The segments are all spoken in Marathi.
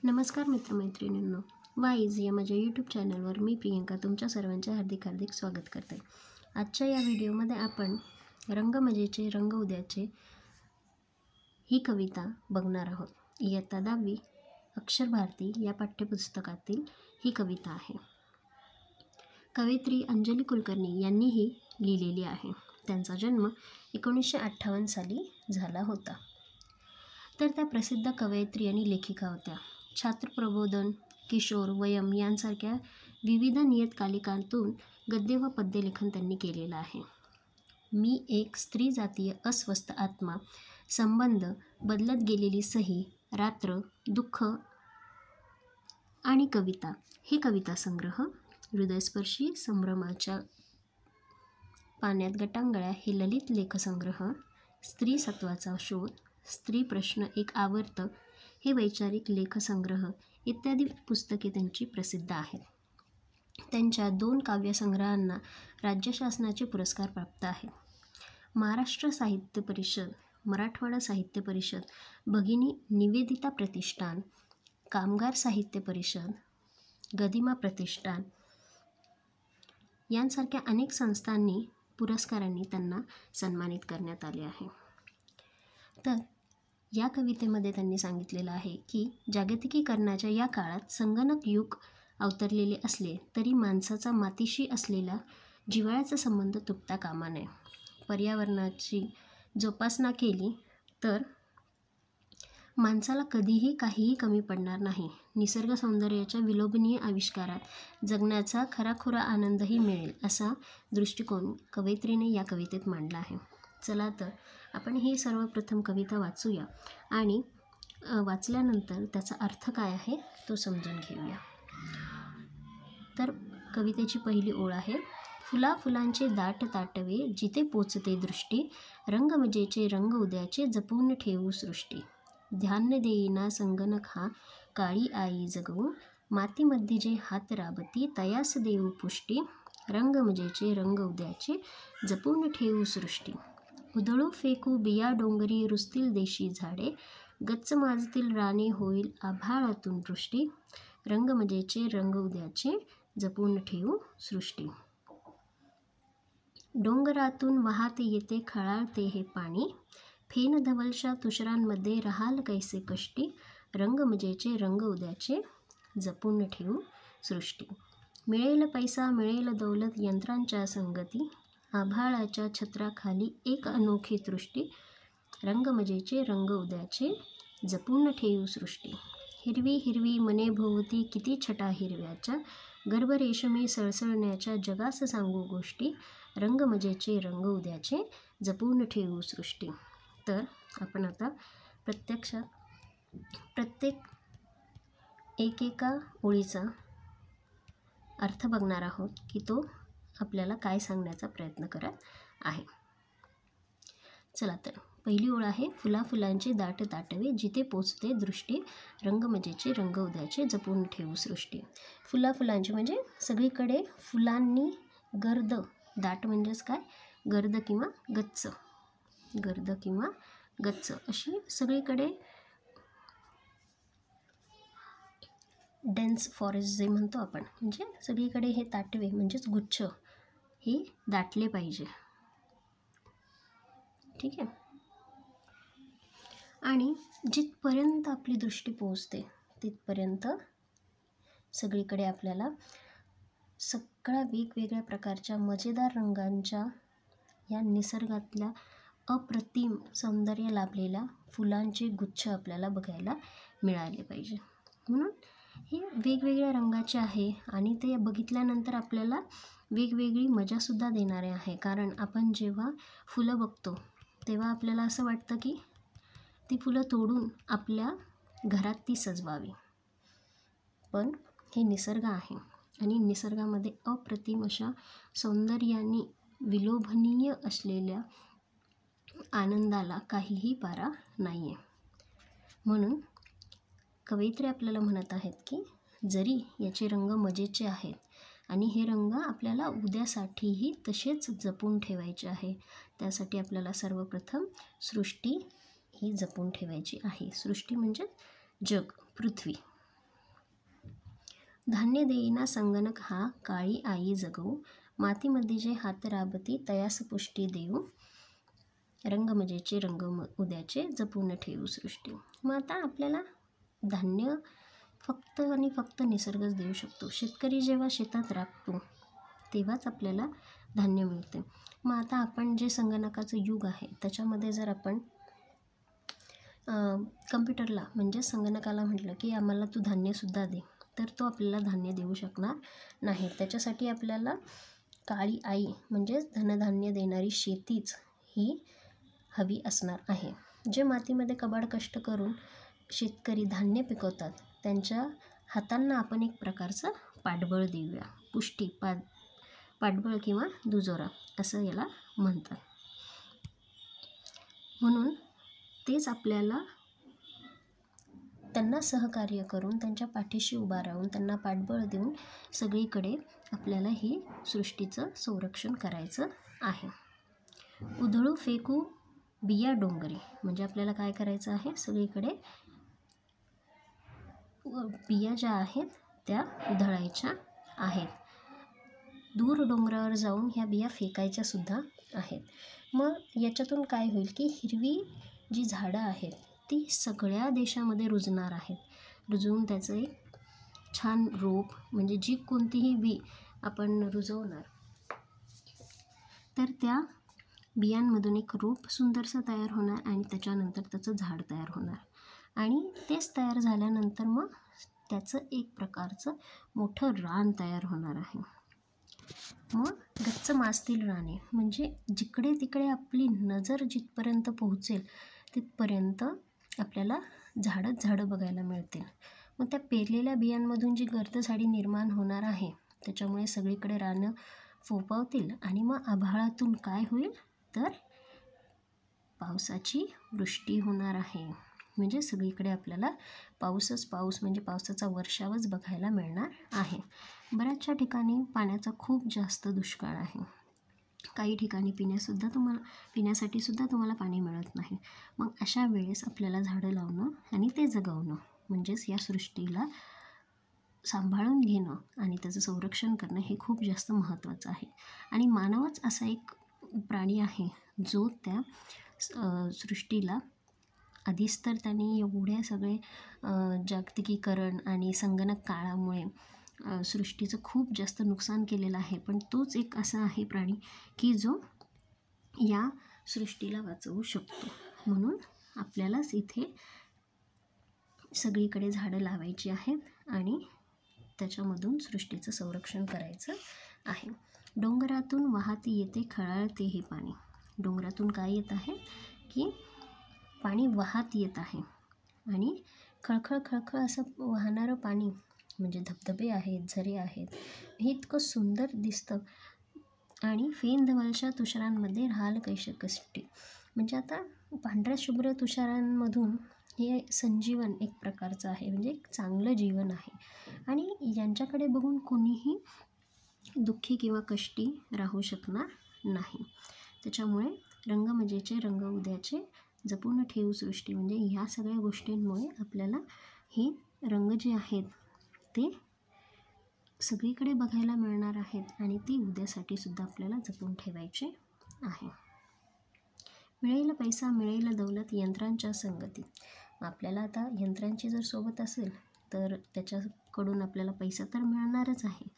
नमस्कार मित्रमैत्रिणींनो, वाईज या माझ्या यूट्यूब चॅनलवर मी प्रियंका तुमच्या सर्वांचे हार्दिक स्वागत करते. आजच्या या व्हिडिओमध्ये आपण रंगमजेचे रंग उद्याचे ही कविता बघणार आहोत. इयत्ता 10वी अक्षर भारती या पाठ्यपुस्तकातील ही कविता आहे. कवयित्री अंजली कुलकर्णी यांनी ही लिहिलेली आहे. त्यांचा जन्म 1958 साली झाला होता. तर त्या प्रसिद्ध कवयित्री आणि लेखिका होत्या. छात्र प्रबोधन, किशोर, वयम यांसारख्या विविध नियतकालिकांतून गद्य व पद्यलेखन त्यांनी केलेलं आहे. मी एक स्त्री जातीय अस्वस्थ आत्मा, संबंध, बदलत गेलेली सही, रात्र, दुःख आणि कविता हे कविता संग्रह, हृदयस्पर्शी संभ्रमाच्या पाण्यात गटांगळ्या हे ललित लेखसंग्रह, स्त्री सत्वाचा शोध, स्त्री प्रश्न एक आवर्त हे वैचारिक लेखसंग्रह इत्यादी पुस्तके त्यांची प्रसिद्ध आहेत. त्यांच्या 2 काव्यसंग्रहांना राज्य शासनाचे पुरस्कार प्राप्त आहेत. महाराष्ट्र साहित्य परिषद, मराठवाडा साहित्य परिषद, भगिनी निवेदिता प्रतिष्ठान, कामगार साहित्य परिषद, गदिमा प्रतिष्ठान यांसारख्या अनेक संस्थांनी पुरस्कारांनी त्यांना सन्मानित करण्यात आले आहे. तर या कवितेमध्ये त्यांनी सांगितलेलं आहे की जागतिकीकरणाच्या या काळात संगणक युग अवतरलेले असले तरी माणसाचा मातीशी असलेला जिव्हाळ्याचा संबंध तुटता कामा नये. पर्यावरणाची जोपासना केली तर माणसाला कधीही काहीही कमी पडणार नाही. निसर्ग सौंदर्याच्या विलोभनीय आविष्कारात जगण्याचा खराखुरा आनंदही मिळेल असा दृष्टिकोन कवयित्रीने या कवितेत मांडला आहे. चला तर आपण ही सर्वप्रथम कविता वाचूया आणि वाचल्यानंतर त्याचा अर्थ काय आहे तो समजून घेऊया. तर कवितेची पहिली ओळ आहे. फुला फुलांचे दाट ताटवे जिथे पोचते दृष्टी, रंगमजेचे रंग उद्याचे जपून ठेवू सृष्टी. ध्यान देईना संगणक हा काळी आई जगवू, मातीमध्ये जे हात राबती तयास देऊ पुष्टी. रंगमजेचे रंग उद्याचे जपून ठेवू सृष्टी. उधळू फेकू बिया डोंगरी रुजतील देशी झाडे, गच्च माजतील राने होईल आभाळातून वृष्टी. रंगमजेचे रंग उद्याचे जपून ठेवू सृष्टी. डोंगरातून वाहत येते खळाळते हे पाणी, फेन धवलशा तुषारांमध्ये राहाल कैसे कष्टी. रंगमजेचे रंग उद्याचे जपून ठेवू सृष्टी. मिळेल पैसा मिळेल दौलत यंत्रांच्या संगती, आभाळाच्या छत्राखाली एक अनोखी दृष्टी. रंगमजेचे रंग उद्याचे जपून ठेवू सृष्टी. हिरवी हिरवी मने भोवती किती छटा हिरव्याच्या, गर्भ रेशमी सळसळण्याच्या जगास सांगू गोष्टी. रंगमजेचे रंग उद्याचे जपून ठेवू सृष्टी. तर आपण आता प्रत्येक एकेका ओळीचा अर्थ बघणार आहोत की तो आपल्याला काय सांगण्याचा प्रयत्न करत आहे. चला तर पहिली ओळ आहे. फुला फुलांचे दाट ताटवे जिथे पोचते दृष्टी, रंगमजेचे रंग उद्याचे जपून ठेवू सृष्टी. फुला फुलांचे म्हणजे सगळीकडे फुलांनी गर्द, दाट म्हणजेच काय, गर्द किंवा गच्च, गर्द किंवा गच्च अशी सगळीकडे डेन्स फॉरेस्ट जे म्हणतो आपण, म्हणजे सगळीकडे हे ताटवे म्हणजेच गुच्छ हे दाटले पाहिजे. ठीक आहे. आणि जिथपर्यंत आपली दृष्टी पोहोचते तिथपर्यंत सगळीकडे आपल्याला सगळ्या वेगवेगळ्या प्रकारच्या मजेदार रंगांच्या या निसर्गातल्या अप्रतिम सौंदर्य लाभलेल्या फुलांचे गुच्छ आपल्याला बघायला मिळाले पाहिजे. म्हणून हे वेगवेगळ्या रंगाचे आहे आणि ते बघितल्यानंतर आपल्याला वेगवेगळी मजासुद्धा देणारे आहे. कारण आपण जेव्हा फुलं बघतो तेव्हा आपल्याला असं वाटतं की ती फुलं तोडून आपल्या घरात ती सजवावी. पण हे निसर्ग आहे आणि निसर्गामध्ये अप्रतिम अशा सौंदर्याने विलोभनीय असलेल्या आनंदाला काहीही पारा नाही आहे. म्हणून कवयित्री आपल्याला म्हणत आहेत की जरी याचे रंग मजेचे आहेत आणि हे रंग आपल्याला उद्यासाठीही तसेच जपून ठेवायचे आहे, त्यासाठी आपल्याला सर्वप्रथम सृष्टी ही जपून ठेवायची आहे. सृष्टी म्हणजे जग, पृथ्वी. धान्य देईना संगणक हा, काळी आई जगवू, मातीमध्ये जे हात राबती तयास पुष्टी देऊ, रंगमजेचे रंग उद्याचे जपून ठेवू सृष्टी. मग आता आपल्याला धान्य फक्त आणि फक्त निसर्गच देऊ शकतो. शेतकरी जेव्हा शेतात राबतो तेव्हाच आपल्याला धान्य मिळते. मग आता आपण जे संगणकाचं युग आहे त्याच्यामध्ये जर आपण कम्प्युटरला म्हणजे संगणकाला म्हटलं की आम्हाला तू धान्यसुद्धा दे, तर तो आपल्याला धान्य देऊ शकणार नाही. त्याच्यासाठी आपल्याला काळी आई म्हणजेच धनधान्य देणारी शेतीच ही हवी असणार आहे. जे मातीमध्ये कबाड कष्ट करून शेतकरी धान्य पिकवतात त्यांच्या हातांना आपण एक प्रकारचं पाठबळ देऊया. पुष्टी पाठबळ किंवा दुजोरा असं याला म्हणतात. म्हणून तेच आपल्याला त्यांना सहकार्य करून त्यांच्या पाठीशी उभा राहून त्यांना पाठबळ देऊन सगळीकडे आपल्याला ही सृष्टीचं संरक्षण करायचं आहे. उधळू फेकू बिया डोंगरी म्हणजे आपल्याला काय करायचं आहे, सगळीकडे बिया ज्या आहेत त्या उधळायच्या आहेत. दूर डोंगरावर जाऊन ह्या बिया फेकायच्या सुद्धा आहेत. मग याच्यातून काय होईल की हिरवी जी झाडं आहेत ती सगळ्या देशामध्ये रुजणार आहेत. रुजवून त्याचं एक छान रोप म्हणजे जी कोणतीही बी आपण रुजवणार तर त्या बियांमधून एक रोप सुंदरसं तयार होणार आणि त्याच्यानंतर त्याचं झाड तयार होणार आणि तेच तयार झाल्यानंतर मग त्याचं एक प्रकारचं मोठं रान तयार होणार आहे. मग गच्च मासतील राने म्हणजे जिकडे तिकडे आपली नजर जिथपर्यंत पोहोचेल तिथपर्यंत आपल्याला झाडं बघायला मिळतील. मग त्या पेरलेल्या बियांमधून जी गर्द झाडी निर्माण होणार आहे त्याच्यामुळे सगळीकडे रानं फोपावतील आणि मग आभाळातून काय होईल तर पावसाची वृष्टी होणार आहे. म्हणजे सगळीकडे आपल्याला पाऊसच पाऊस म्हणजे पावसाचा वर्षावच बघायला मिळणार आहे. बऱ्याचशा ठिकाणी पाण्याचा खूप जास्त दुष्काळ आहे. काही ठिकाणी पिण्यासाठी सुद्धा तुम्हाला पाणी मिळत नाही. मग अशा वेळेस आपल्याला झाडं लावणं आणि ते जगवणं म्हणजेच या सृष्टीला सांभाळून घेणं आणि त्याचं संरक्षण करणं हे खूप जास्त महत्त्वाचं आहे. आणि मानवच असा एक प्राणी आहे जो त्या सृष्टीला आधीच तर त्यांनी एवढ्या सगळे जागतिकीकरण आणि संगणक काळामुळे सृष्टीचं खूप जास्त नुकसान केलेलं आहे. पण तोच एक असा आहे प्राणी की जो या सृष्टीला वाचवू शकतो. म्हणून आपल्यालाच इथे सगळीकडे झाडं लावायची आहेत आणि त्याच्यामधून सृष्टीचं संरक्षण करायचं आहे. डोंगरातून वाहती येते खळाळते हे पाणी. डोंगरातून काय येत आहे की पाणी वाहत येत आहे आणि खळखळ खळखळ असं वाहणारं पाणी म्हणजे धबधबे आहेत, झरे आहेत, हे इतकं सुंदर दिसतं. आणि फेंधवलच्या तुषारांमध्ये राहाल कैश कष्टी म्हणजे आता पांढऱ्या शुभ्र तुषारांमधून हे संजीवन एक प्रकारचं आहे म्हणजे एक चांगलं जीवन आहे. आणि यांच्याकडे बघून कोणीही दुःखी किंवा कष्टी राहू शकणार नाही. त्याच्यामुळे रंगमजेचे रंग उद्याचे जपून ठेवू सृष्टी म्हणजे ह्या सगळ्या गोष्टींमुळे आपल्याला हे रंग जे आहेत ते सगळीकडे बघायला मिळणार आहेत आणि ती उद्यासाठी सुद्धा आपल्याला जपून ठेवायचे आहे. मिळेल पैसा मिळेल दौलत यंत्रांच्या संगतीत. आपल्याला आता यंत्रांची जर सोबत असेल तर त्याच्याकडून आपल्याला पैसा तर मिळणारच आहे.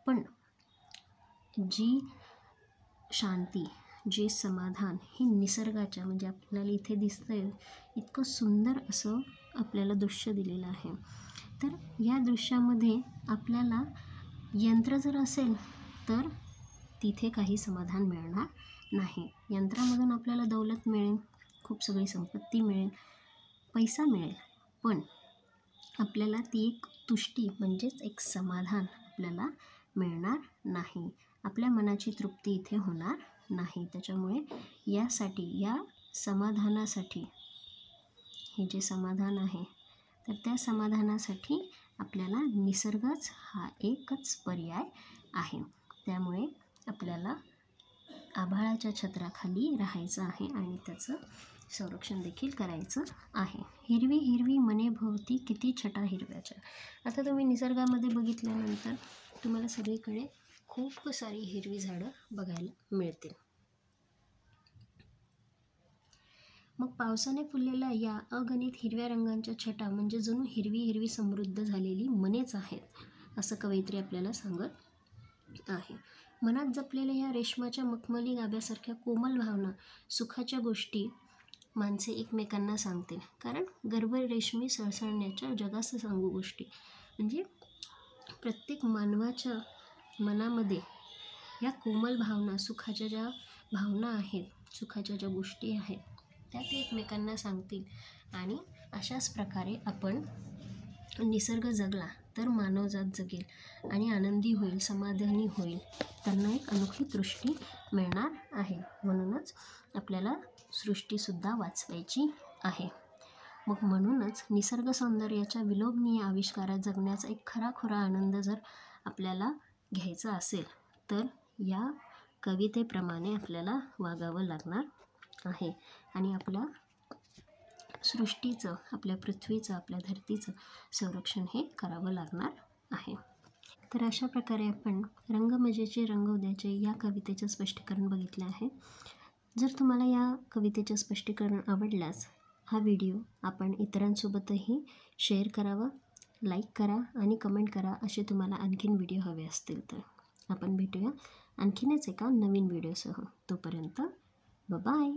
पण जी शांती जे समाधान हे निसर्गाच्या म्हणजे आपल्याला इथे दिसतंय इतकं सुंदर असं आपल्याला दृश्य दिलेलं आहे. तर या दृश्यामध्ये आपल्याला यंत्र जर असेल तर तिथे काही समाधान मिळणार नाही. यंत्रामधून आपल्याला दौलत मिळेल, खूप सगळी संपत्ती मिळेल, पैसा मिळेल, पण आपल्याला ती एक तुष्टी म्हणजेच एक समाधान आपल्याला मिळणार नाही. आपल्या मनाची तृप्ती इथे होणार नाही. त्याच्यामुळे यासाठी या समाधानासाठी हे जे समाधान आहे तर त्या समाधानासाठी आपल्याला निसर्गच हा एकच पर्याय आहे. त्यामुळे आपल्याला आभाळाच्या छत्राखाली राहायचं आहे आणि त्याचं संरक्षण देखील करायचं आहे. हिरवी हिरवी मने भोवती किती छटा हिरव्याच्या. आता तुम्ही निसर्गामध्ये बघितल्यानंतर तुम्हाला सगळीकडे खूप सारी हिरवी झाडं बघायला मिळतील. मग पावसाने फुललेल्या या अगणित हिरव्या रंगांच्या छटा म्हणजे जणू हिरवी हिरवी समृद्ध झालेली मनेच आहेत असं कवयित्री आपल्याला सांगत आहे. मनात जपलेल्या या रेशमाच्या मखमली गाभ्यासारख्या कोमल भावना, सुखाच्या गोष्टी माणसे एकमेकांना सांगतील. कारण गर्भ रेशमी सळसळण्याच्या जगास सांगू गोष्टी. म्हणजे प्रत्येक मानवाच्या मनामध्ये या कोमल भावना, सुखाच्या ज्या भावना आहेत, सुखाच्या ज्या गोष्टी आहेत त्या ते एकमेकांना सांगतील. आणि अशाच प्रकारे आपण निसर्ग जगला तर मानवजात जगेल आणि आनंदी होईल, समाधानी होईल. त्यांना एक अनोखी दृष्टी मिळणार आहे. म्हणूनच आपल्याला सृष्टीसुद्धा वाचवायची आहे. मग म्हणूनच निसर्ग सौंदर्याच्या विलोभनीय आविष्कारात जगण्याचा एक खराखुरा आनंद जर आपल्याला घ्यायचा असेल तर या कवितेप्रमाणे आपल्याला वागावं लागणार आहे आणि आपल्या सृष्टीचं, आपल्या पृथ्वीचं, आपल्या धरतीचं संरक्षण हे करावं लागणार आहे. तर अशा प्रकारे आपण रंगमजेचे रंगोदयाचे या कवितेचं स्पष्टीकरण बघितलं आहे. जर तुम्हाला या कवितेचं स्पष्टीकरण आवडल्यास हा व्हिडिओ आपण इतरांसोबतही शेअर करावा, लाईक करा आणि कमेंट करा. असे तुम्हाला आणखीन व्हिडिओ हवे असतील तर आपण भेटूया आणखीनच एका नवीन व्हिडिओसह. तोपर्यंत बाय.